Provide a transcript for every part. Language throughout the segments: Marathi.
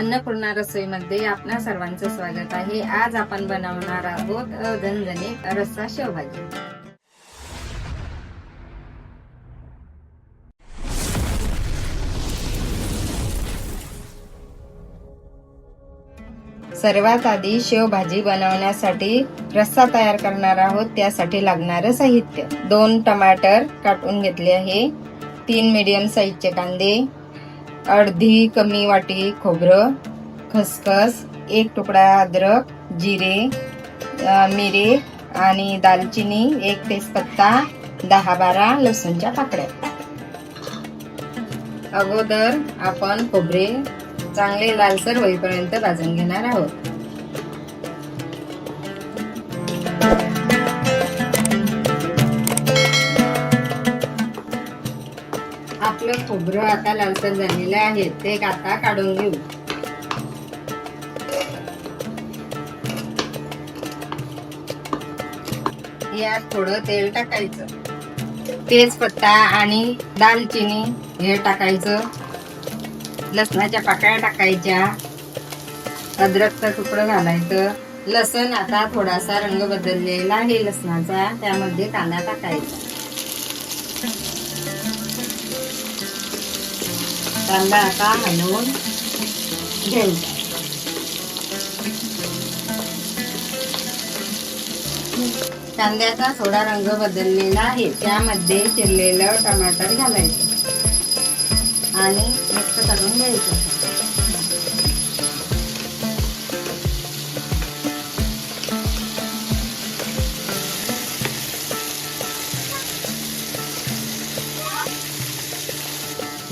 अन्नपूर्णा रसोईमध्ये आपणा सर्वांचं स्वागत आहे। आज आपण बनवणार आहोत झणझणीत रस्सा शेवभाजी। सर्वात आधी शेवभाजी बनवण्यासाठी रस्सा तयार करणार आहोत। त्यासाठी लागणारे साहित्य: 2 टमाटर काटून घेतले आहे, 3 मीडियम साईजचे कांदे, अर्धी कमी वाटी खोबरं, खसखस, 1 तुकडा अद्रक, जिरे, मिरे आणि दालचिनी, 1 तेजपत्ता, 10-12 लसूणच्या पाकळ्या। अगोदर आपण खोबरे चांगले लालसर होईपर्यंत भाजून घेणार आहोत। आपलं खोबरं आता लालसर झालेलं आहे, ते आता काढून घेऊ। यात थोडं तेल टाकायचं, तेजपत्ता आणि दालचिनी हे टाकायचं, लसणाच्या पाकळ्या टाकायच्या, अद्रकचा तुकडं घालायचं। लसण आता थोडासा रंग बदललेला आहे लसणाचा, त्यामध्ये कांदा टाकायचा। कांदा आता हलवून घ्यायचा। कांद्याचा थोडा रंग बदललेला आहे, त्यामध्ये चिरलेलं टमाटर घालायचं आणि मिक्स करून घ्यायचं।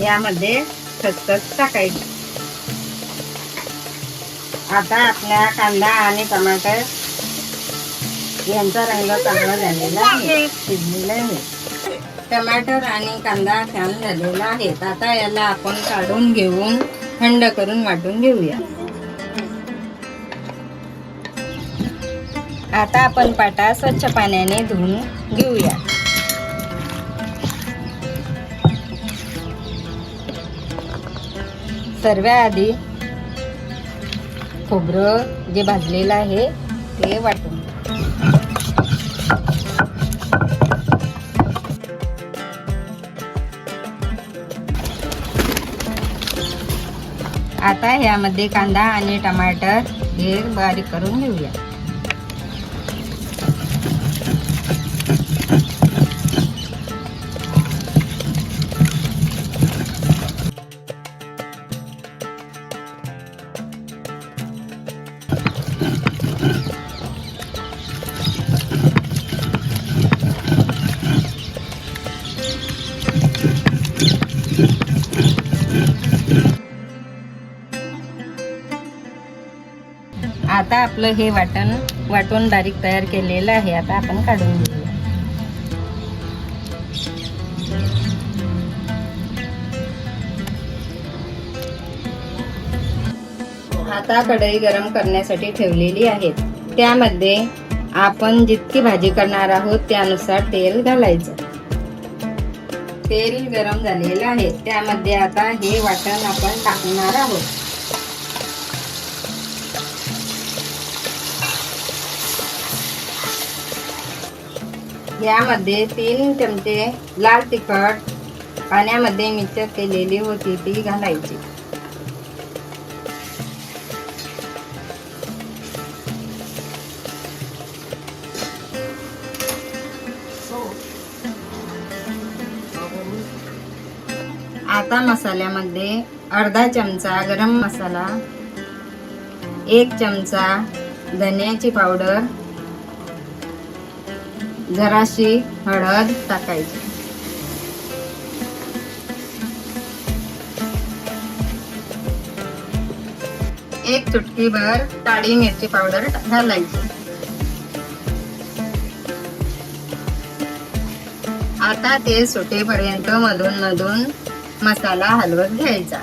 यामध्ये खसखस टाकायची। आता आपला कांदा आणि टमाटर यांचा रंग चांगला झालेला आहे, शिजलेला आहे। टमाटर आणि कांदा छान झालेला आहे। आता याला आपण काढून घेऊन थंड करून वाटून घेऊया। आता आपण पाटा स्वच्छ पाण्याने धुवून घेऊया। सर्वात आधी खोबरं जे भाजलेलं आहे ते वाटून, आता यामध्ये कांदा आणि टमाटर हे बारीक करून घेऊया। आता आपलं हे वाटून बारीक तयार केलेलं आहे। आता आपण काढून घेऊया। आता कढई गरम करण्यासाठी ठेवलेली आहे, त्यामध्ये आपण जितकी भाजी करणार आहोत त्यानुसार तेल घालायचं। तेल गरम झालेलं आहे, त्यामध्ये आता हे वाटण आपण टाकणार आहोत। यामध्ये 3 चमचे लाल तिखट पाण्यामध्ये मिक्स केलेली होती ती घालायची। आता मसाल्यामध्ये अर्धा चमचा गरम मसाला, 1 चमचा धन्याची पावडर, जराशी हळद टाकायची। एक चुटकीभर काळी मिरची पावडर घालायची। आता ते सुटेपर्यंत मधून मधून मसाला हलवत घ्यायचा।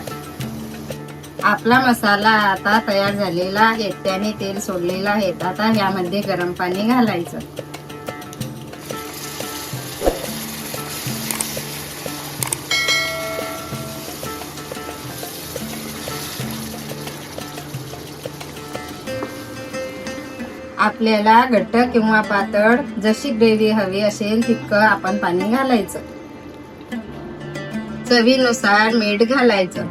आपला मसाला आता तयार झालेला आहे, त्याने तेल सोडलेलं आहे। आता यामध्ये गरम पाणी घालायचं। आपल्याला घट्ट किंवा पातळ जशी ग्रेव्ही हवी असेल तितकं आपण पाणी घालायचं. चवीनुसार मीठ घालायचं.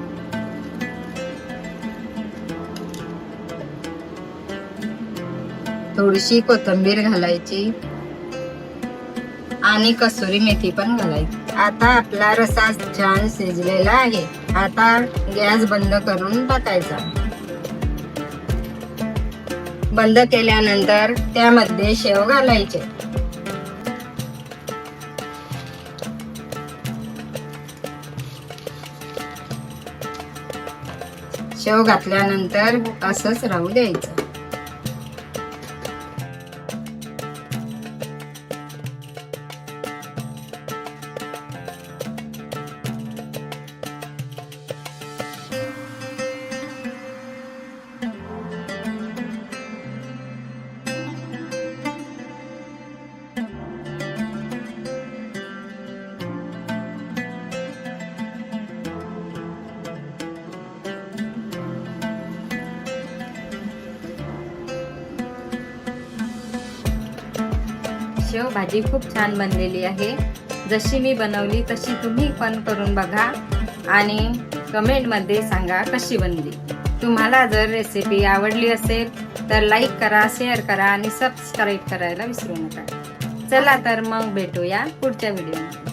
थोडीशी कोथिंबीर घालायची आणि कसुरी मेथी पण घालायची. आता आपला रस्सा छान शिजलेला आहे. आता गॅस बंद करून टाकायचा. बंद केल्यानंतर त्यामध्ये शेव घालायचे. शेव घातल्यानंतर असंच राहू द्यायचं. शेव भाजी खूप छान बनलेली आहे. जशी मी बनवली तशी तुम्ही पण करून बघा आणि कमेंटमध्ये सांगा कशी बनली. तुम्हाला जर रेसिपी आवडली असेल तर लाईक करा, शेअर करा आणि सबस्क्राईब करायला विसरू नका. चला तर मग भेटूया पुढच्या व्हिडिओमध्ये.